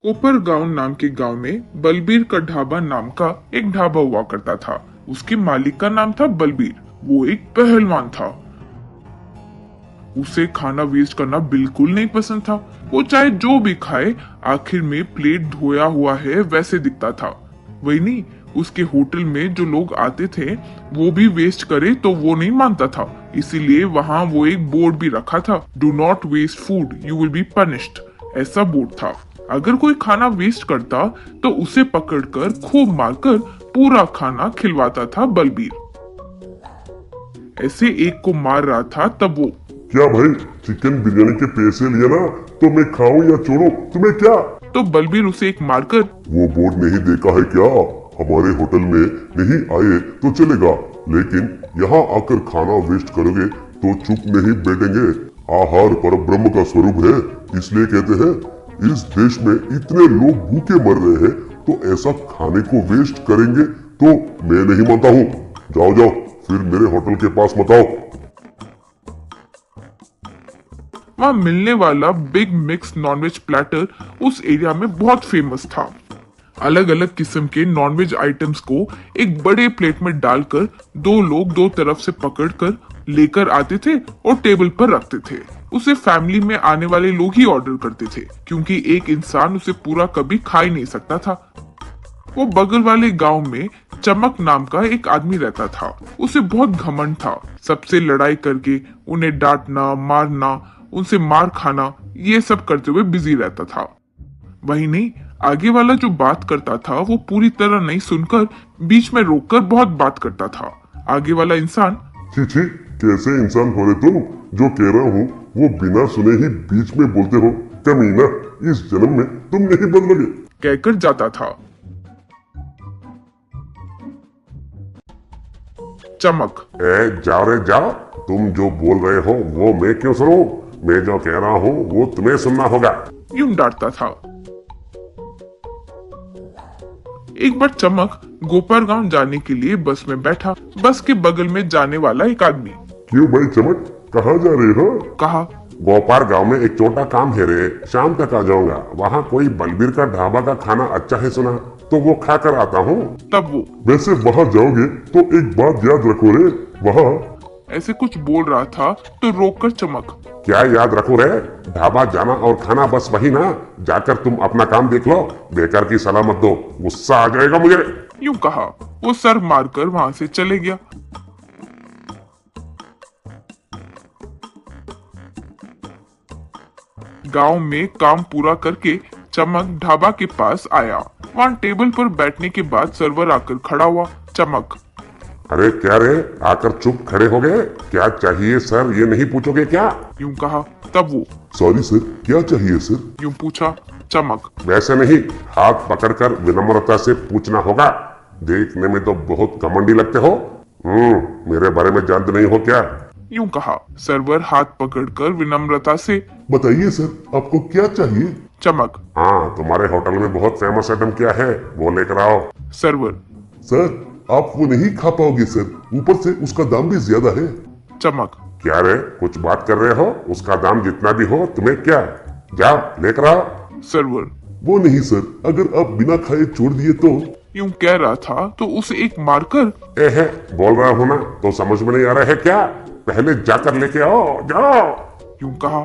कोपरगांव नाम के गांव में बलबीर का ढाबा नाम का एक ढाबा हुआ करता था। उसके मालिक का नाम था बलबीर। वो एक पहलवान था। उसे खाना वेस्ट करना बिल्कुल नहीं पसंद था। वो चाहे जो भी खाए आखिर में प्लेट धोया हुआ है वैसे दिखता था। वही नहीं, उसके होटल में जो लोग आते थे वो भी वेस्ट करे तो वो नहीं मानता था। इसीलिए वहाँ वो एक बोर्ड भी रखा था, do not waste food, you will be punished. ऐसा बोर्ड था। अगर कोई खाना वेस्ट करता तो उसे पकड़कर खूब मारकर पूरा खाना खिलवाता था बलबीर। ऐसे एक को मार रहा था तब वो, क्या भाई, चिकन बिरयानी के पैसे लिए ना तो मैं खाऊं या छोड़ू, तुम्हें क्या? तो बलबीर उसे एक मारकर, वो बोर्ड नहीं देखा है क्या? हमारे होटल में नहीं आए तो चलेगा, लेकिन यहाँ आकर खाना वेस्ट करोगे तो चुप नहीं बैठेंगे। आहार परब्रह्म का स्वरूप है, इसलिए कहते हैं इस देश में इतने लोग भूखे मर रहे हैं तो ऐसा खाने को वेस्ट करेंगे तो मैं नहीं मानता हूँ। जाओ जाओ, फिर मेरे होटल के पास मत आओ। वहाँ मिलने वाला बिग मिक्स नॉनवेज प्लेटर उस एरिया में बहुत फेमस था। अलग अलग किस्म के नॉनवेज आइटम्स को एक बड़े प्लेट में डालकर दो लोग दो तरफ से पकड़कर लेकर आते थे और टेबल पर रखते थे। उसे फैमिली में आने वाले लोग ही ऑर्डर करते थे, क्योंकि एक इंसान उसे पूरा कभी खा ही नहीं सकता था। वो बगल वाले गांव में चमक नाम का एक आदमी रहता था। उसे बहुत घमंड था। सबसे लड़ाई करके उन्हें डांटना, मारना, उनसे मार खाना, ये सब करते हुए बिजी रहता था। वही नहीं, आगे वाला जो बात करता था वो पूरी तरह नहीं सुनकर बीच में रोककर बहुत बात करता था। आगे वाला इंसान, छी छी, कैसे इंसान हो रहे तुम? जो कह रहा हूँ वो बिना सुने ही बीच में बोलते हो। कमीना, इस जन्म में तुम नहीं बदलोगे, कहकर जाता था। चमक, जाओ रे जाओ, तुम जो बोल रहे हो वो मैं क्यों सुनूं? मैं जो कह रहा हूँ वो तुम्हें सुनना होगा, यूं डांटता था। एक बार चमक गोपरगांव जाने के लिए बस में बैठा। बस के बगल में जाने वाला एक आदमी, क्यों भाई चमक, कहाँ जा रहे हो? कहा, गोपाल गांव में एक छोटा काम है रे, शाम तक आ जाऊंगा। वहाँ कोई बलबीर का ढाबा का खाना अच्छा है सुना, तो वो खा कर आता हूँ। तब वो, वैसे वहाँ जाओगे तो एक बात याद रखो रे, वहाँ ऐसे कुछ बोल रहा था तो रोककर चमक, क्या याद रखो रे? ढाबा जाना और खाना बस वही ना, जाकर तुम अपना काम देख लो, बेकार की सलाह मत दो, गुस्सा आ जाएगा मुझे। यूं कहा वो सर मारकर वहां से चले गया। गांव में काम पूरा करके चमक ढाबा के पास आया। वहां टेबल पर बैठने के बाद सर्वर आकर खड़ा हुआ। चमक, अरे क्या रे, आकर चुप खड़े हो गए? क्या चाहिए सर, ये नहीं पूछोगे क्या? यूं कहा। तब वो, सॉरी सर, क्या चाहिए सर? यूं पूछा। चमक, वैसे नहीं, हाथ पकड़कर विनम्रता से पूछना होगा। देखने में तो बहुत घमंडी लगते हो। मेरे बारे में जानते नहीं हो क्या? यूं कहा। सर्वर हाथ पकड़कर विनम्रता से, बताइए सर, आपको क्या चाहिए? चमक, हाँ, तुम्हारे होटल में बहुत फेमस आइटम क्या है, वो लेकर आओ। सर्वर, सर, आप वो नहीं खा पाओगे सर, ऊपर से उसका दाम भी ज्यादा है। चमक, क्या रे, कुछ बात कर रहे हो? उसका दाम जितना भी हो तुम्हें क्या, जाओ लेकर आओ। सर्वर, वो नहीं सर, अगर आप बिना खाए छोड़ दिए तो। यूं कह रहा था तो उसे एक मारकर, है बोल रहा हूँ ना, तो समझ में नहीं आ रहा है क्या? पहले जाकर लेके आओ, जाओ। यूं कहा।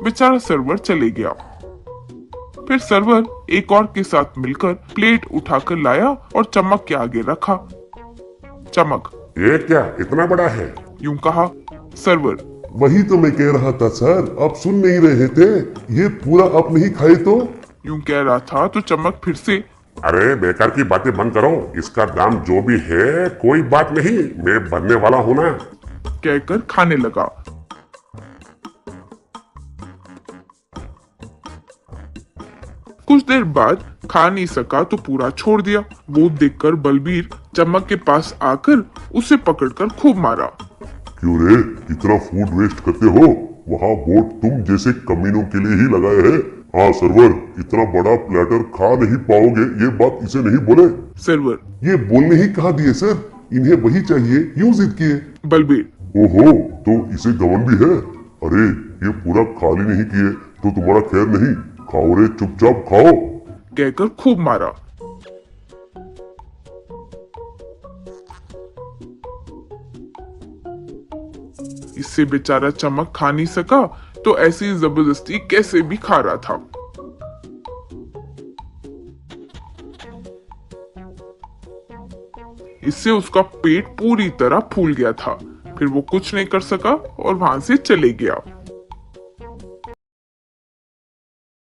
बेचारा सर्वर चले गया। फिर सर्वर एक और के साथ मिलकर प्लेट उठाकर लाया और चमक के आगे रखा। चमक, ये क्या इतना बड़ा है? यूं कहा। सर्वर, वही तो मैं कह रहा था सर, आप सुन नहीं रहे थे? ये पूरा आप नहीं खाए तो? यूं कह रहा था तो चमक फिर से, अरे बेकार की बातें बंद करो, इसका दाम जो भी है कोई बात नहीं, मैं भरने वाला हूँ ना। कहकर खाने लगा। कुछ देर बाद खा नहीं सका तो पूरा छोड़ दिया। वो देखकर बलबीर चमक के पास आकर उसे पकड़कर खूब मारा। क्यों रे, इतना फूड वेस्ट करते हो? वहाँ बोर्ड तुम जैसे कमीनों के लिए ही लगाए हैं। हाँ सर्वर, इतना बड़ा प्लेटर खा नहीं पाओगे, ये बात इसे नहीं बोले। सर्वर, ये बोलने ही कहा दिए सर, इन्हें वही चाहिए, यूं जिद किए। बलबीर, ओहो, तो इसे घमंड भी है। अरे ये पूरा खाली नहीं किए तो तुम्हारा खैर नहीं, खाओ रे, चुपचाप खाओ। कहकर खूब मारा। इससे बेचारा चमक खा नहीं सका, तो ऐसी जबरदस्ती कैसे भी खा रहा था। इससे उसका पेट पूरी तरह फूल गया था। फिर वो कुछ नहीं कर सका और वहां से चले गया।